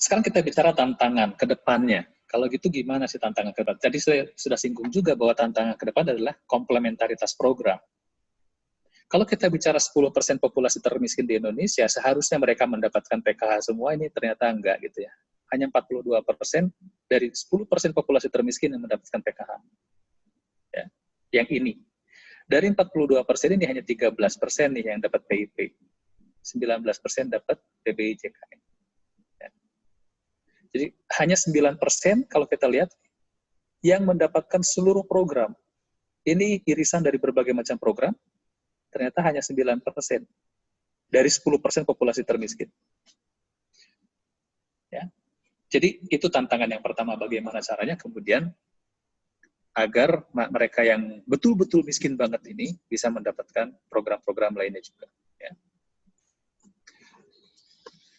Sekarang kita bicara tantangan ke depannya. Kalau gitu gimana sih tantangan ke depan? Tadi saya sudah singgung juga bahwa tantangan ke depan adalah komplementaritas program. Kalau kita bicara 10% populasi termiskin di Indonesia, seharusnya mereka mendapatkan PKH semua, ini ternyata enggak gitu ya. Hanya 42% dari 10% populasi termiskin yang mendapatkan PKH. Ya, yang ini. Dari 42% ini hanya 13% nih yang dapat PIP. 19% dapat PBIJKM. Ya. Jadi hanya 9% kalau kita lihat yang mendapatkan seluruh program. Ini irisan dari berbagai macam program, ternyata hanya 9% dari 10% populasi termiskin. Ya. Jadi itu tantangan yang pertama, bagaimana caranya kemudian agar mereka yang betul-betul miskin banget ini bisa mendapatkan program-program lainnya juga. Ya.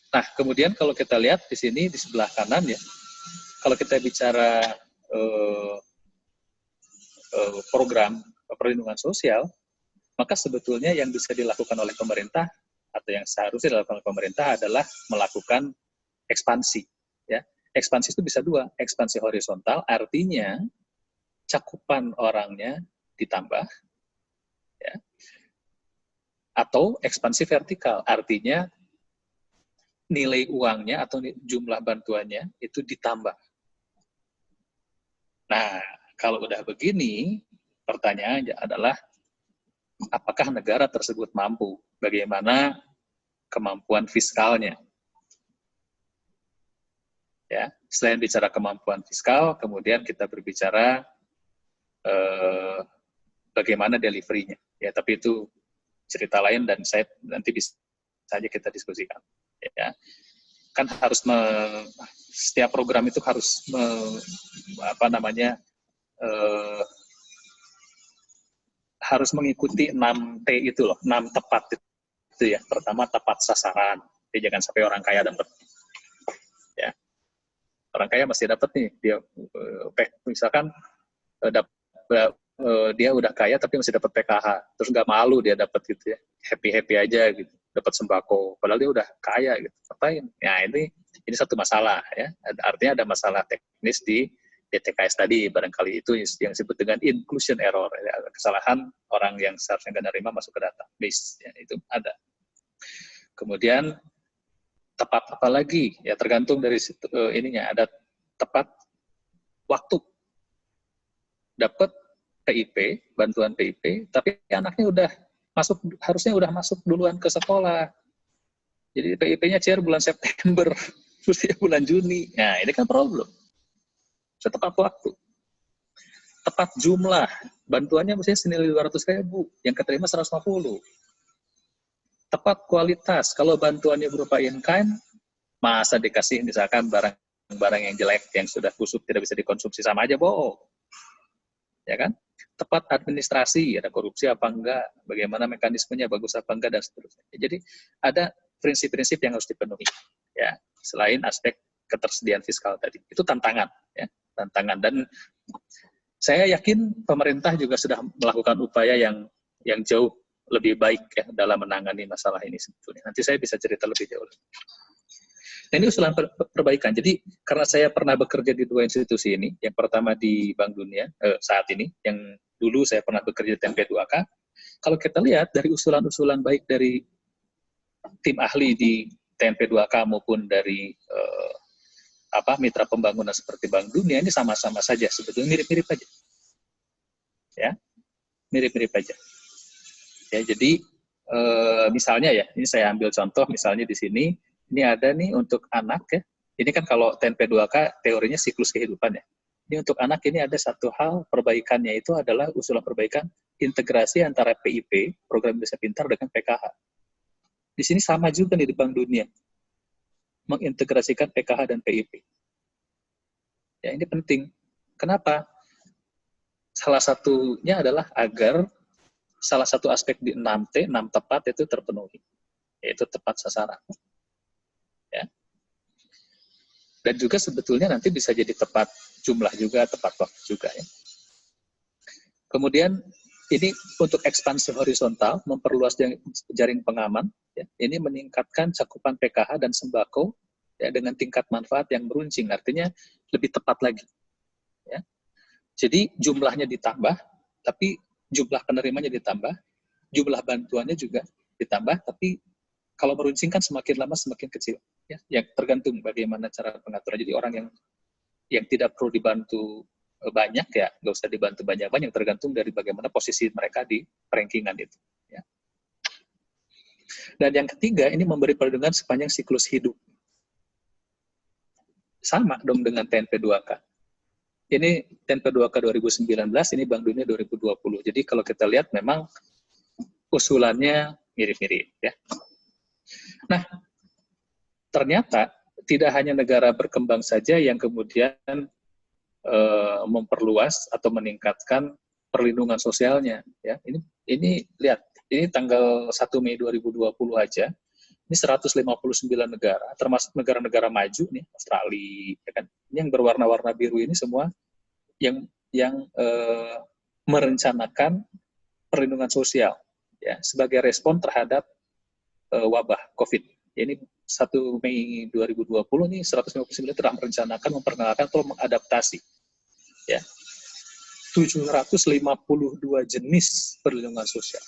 Nah, kemudian kalau kita lihat di sini di sebelah kanan ya, kalau kita bicara program perlindungan sosial, maka sebetulnya yang bisa dilakukan oleh pemerintah atau yang seharusnya dilakukan oleh pemerintah adalah melakukan ekspansi. Ya, ekspansi itu bisa dua, ekspansi horizontal, artinya cakupan orangnya ditambah, ya, atau ekspansi vertikal, artinya nilai uangnya atau jumlah bantuannya itu ditambah. Nah, kalau udah begini, pertanyaannya adalah apakah negara tersebut mampu? Bagaimana kemampuan fiskalnya? Ya, selain bicara kemampuan fiskal, kemudian kita berbicara bagaimana delivery-nya. Ya, tapi itu cerita lain dan saya nanti bisa saja kita diskusikan. Ya, kan harus setiap program itu harus harus mengikuti 6T itu loh, 6 tepat itu ya. Pertama tepat sasaran, jadi jangan sampai orang kaya dapat. Ya, orang kaya masih dapat nih, dia misalkan dia udah kaya tapi masih dapat PKH, terus nggak malu dia dapat gitu ya, happy aja gitu, dapat sembako, padahal dia udah kaya gitu, ngapain? Ya ini satu masalah ya, artinya ada masalah teknis di DTKS tadi, barangkali itu yang disebut dengan inclusion error, ya, kesalahan orang yang seharusnya nggak nerima masuk ke database, ya, itu ada. Kemudian tepat apa lagi? Ya tergantung dari ininya, ada tepat waktu dapat PIP, bantuan PIP, tapi anaknya harusnya udah masuk duluan ke sekolah. Jadi PIP-nya cair bulan September, terus ya bulan Juni. Nah, ini kan problem. Tepat waktu. Tepat jumlah. Bantuannya mestinya senilai 200.000, yang keterima 150. Tepat kualitas. Kalau bantuannya berupa in-kind, masa dikasih misalkan barang-barang yang jelek, yang sudah busuk, tidak bisa dikonsumsi, sama aja bohong. Ya kan? Tepat administrasi, ada korupsi apa enggak, bagaimana mekanismenya, bagus apa enggak, dan seterusnya. Jadi ada prinsip-prinsip yang harus dipenuhi, ya, selain aspek ketersediaan fiskal tadi. Itu tantangan, ya, tantangan. Dan saya yakin pemerintah juga sudah melakukan upaya yang jauh lebih baik ya dalam menangani masalah ini sebetulnya. Nanti saya bisa cerita lebih jauh. Nah, ini usulan perbaikan. Jadi karena saya pernah bekerja di dua institusi ini, yang pertama di Bank Dunia saat ini, yang dulu saya pernah bekerja di TNP2K. Kalau kita lihat dari usulan-usulan baik dari tim ahli di TNP2K maupun dari mitra pembangunan seperti Bank Dunia, ini sama-sama saja sebetulnya, mirip-mirip aja. Ya, mirip-mirip aja. Ya, jadi misalnya ya, ini saya ambil contoh misalnya di sini. Ini ada nih untuk anak ya. Ini kan kalau TNP2K teorinya siklus kehidupan ya. Ini untuk anak ini ada satu hal perbaikannya, itu adalah usulan perbaikan integrasi antara PIP, Program Indonesia Pintar, dengan PKH. Di sini sama juga nih di Bank Dunia. Mengintegrasikan PKH dan PIP. Ya, ini penting. Kenapa? Salah satunya adalah agar salah satu aspek di 6T, 6 tepat itu terpenuhi. Yaitu tepat sasaran. Ya. Dan juga sebetulnya nanti bisa jadi tepat jumlah juga, tepat waktu juga ya. Kemudian ini untuk ekspansi horizontal, memperluas jaring pengaman, ya. Ini meningkatkan cakupan PKH dan sembako ya, dengan tingkat manfaat yang meruncing, artinya lebih tepat lagi. Ya. Jadi jumlahnya ditambah, tapi jumlah penerimanya ditambah, jumlah bantuannya juga ditambah, tapi kalau meruncing kan semakin lama semakin kecil. Ya, yang tergantung bagaimana cara pengaturan. Jadi orang yang tidak perlu dibantu banyak ya nggak usah dibantu banyak-banyak, tergantung dari bagaimana posisi mereka di rankingan itu. Ya. Dan yang ketiga, ini memberi perlindungan sepanjang siklus hidup. Sama dong dengan TNP2K. Ini TNP2K 2019, ini Bank Dunia 2020. Jadi kalau kita lihat memang usulannya mirip-mirip. Ya. Nah, ternyata tidak hanya negara berkembang saja yang kemudian memperluas atau meningkatkan perlindungan sosialnya. Ya, ini lihat, ini tanggal 1 Mei 2020 aja, ini 159 negara, termasuk negara-negara maju nih, Australia, ya kan? Ini yang berwarna-warna biru ini semua yang merencanakan perlindungan sosial, ya, sebagai respon terhadap wabah COVID. Ini 1 Mei 2020 nih 159 telah merencanakan, memperkenalkan atau mengadaptasi, ya, 752 jenis perlindungan sosial.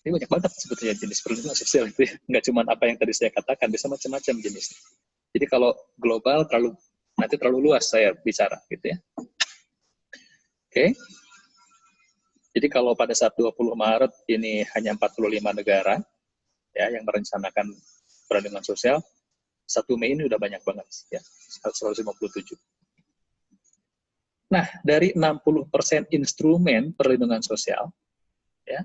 Ini banyak banget sebetulnya jenis perlindungan sosial itu, ya. Nggak cuma apa yang tadi saya katakan, bisa macam-macam jenisnya. Jadi kalau global nanti terlalu luas saya bicara, gitu ya. Oke. Jadi kalau pada saat 20 Maret ini hanya 45 negara ya yang merencanakan perlindungan sosial, 1 Mei ini udah banyak banget ya, 157. Nah, dari 60% instrumen perlindungan sosial ya,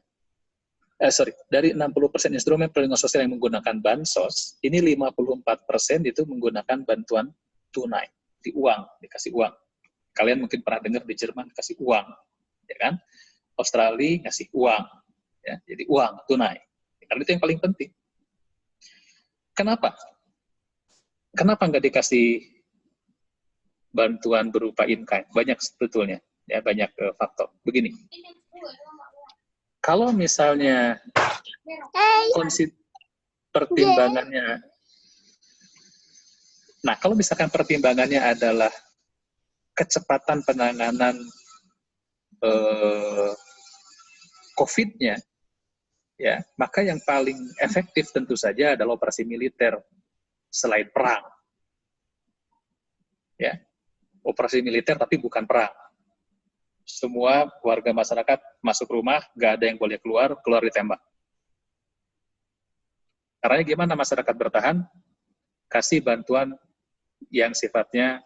dari 60% instrumen perlindungan sosial yang menggunakan bansos, ini 54% itu menggunakan bantuan tunai, di uang, dikasih uang. Kalian mungkin pernah dengar di Jerman kasih uang, ya kan? Australia ngasih uang, ya, jadi uang tunai. Karena itu yang paling penting. Kenapa? Kenapa nggak dikasih bantuan berupa in-kind? Banyak sebetulnya, ya, banyak faktor. Begini, kalau misalnya pertimbangannya, nah kalau misalkan pertimbangannya adalah kecepatan penanganan COVID-nya, ya, maka yang paling efektif tentu saja adalah operasi militer selain perang. Ya, operasi militer tapi bukan perang. Semua warga masyarakat masuk rumah, nggak ada yang boleh keluar ditembak. Caranya gimana masyarakat bertahan? Kasih bantuan yang sifatnya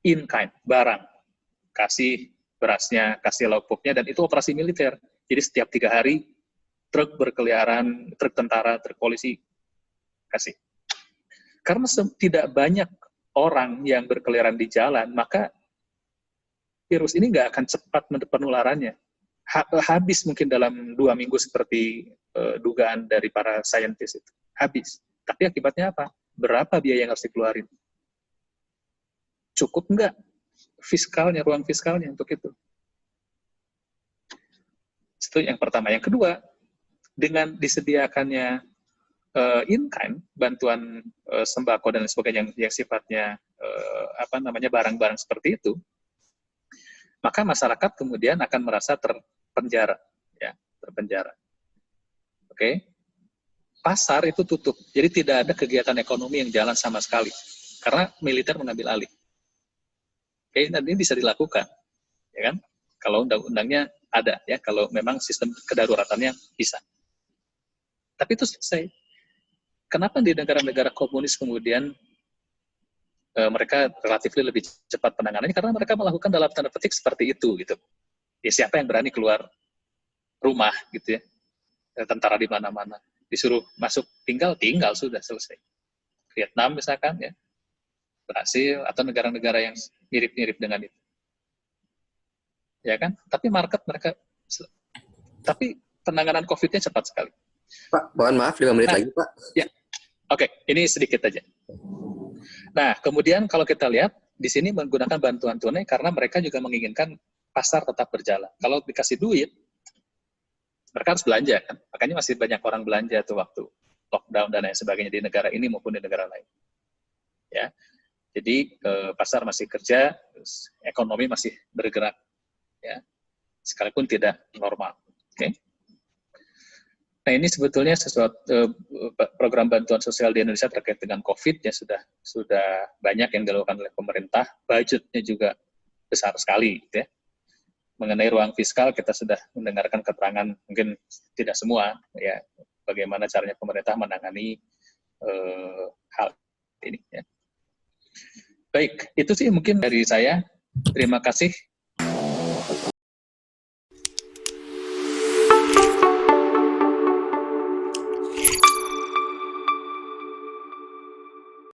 in-kind, barang. Kasih berasnya, kasih lauk pauknya, dan itu operasi militer. Jadi setiap 3 hari, truk berkeliaran, truk tentara, truk polisi, kasih. Karena tidak banyak orang yang berkeliaran di jalan, maka virus ini nggak akan cepat penularannya. Habis mungkin dalam 2 minggu seperti dugaan dari para saintis itu. Habis. Tapi akibatnya apa? Berapa biaya yang harus dikeluarin? Cukup nggak fiskalnya, ruang fiskalnya untuk itu? Itu yang pertama. Yang kedua, dengan disediakannya in-kind, bantuan sembako dan sebagainya yang sifatnya barang-barang seperti itu, maka masyarakat kemudian akan merasa terpenjara, ya, terpenjara. Oke, pasar itu tutup, jadi tidak ada kegiatan ekonomi yang jalan sama sekali karena militer mengambil alih. Oke, dan ini bisa dilakukan, ya kan? Kalau undang-undangnya ada, ya, kalau memang sistem kedaruratannya bisa. Tapi itu selesai. Kenapa di negara-negara komunis kemudian mereka relatif lebih cepat penanganannya? Karena mereka melakukan dalam tanda petik seperti itu, gitu. Ya, siapa yang berani keluar rumah, gitu ya? Tentara di mana-mana disuruh masuk, tinggal sudah selesai. Vietnam misalkan, ya, Brasil atau negara-negara yang mirip-mirip dengan itu, ya kan? Tapi market mereka, tapi penanganan COVID-nya cepat sekali. Pak, mohon maaf 5 menit lagi, Pak. Ya. Oke, ini sedikit aja. Nah, kemudian kalau kita lihat, di sini menggunakan bantuan tunai karena mereka juga menginginkan pasar tetap berjalan. Kalau dikasih duit, mereka harus belanja, kan? Makanya masih banyak orang belanja tuh waktu lockdown dan lain sebagainya di negara ini maupun di negara lain. Ya, jadi pasar masih kerja, ekonomi masih bergerak, ya, sekalipun tidak normal. Oke. Nah, ini sebetulnya sesuatu program bantuan sosial di Indonesia terkait dengan COVID ya sudah banyak yang dilakukan oleh pemerintah, budgetnya juga besar sekali, gitu ya. Mengenai ruang fiskal kita sudah mendengarkan keterangan, mungkin tidak semua, ya, bagaimana caranya pemerintah menangani hal ini. Ya. Baik, itu sih mungkin dari saya. Terima kasih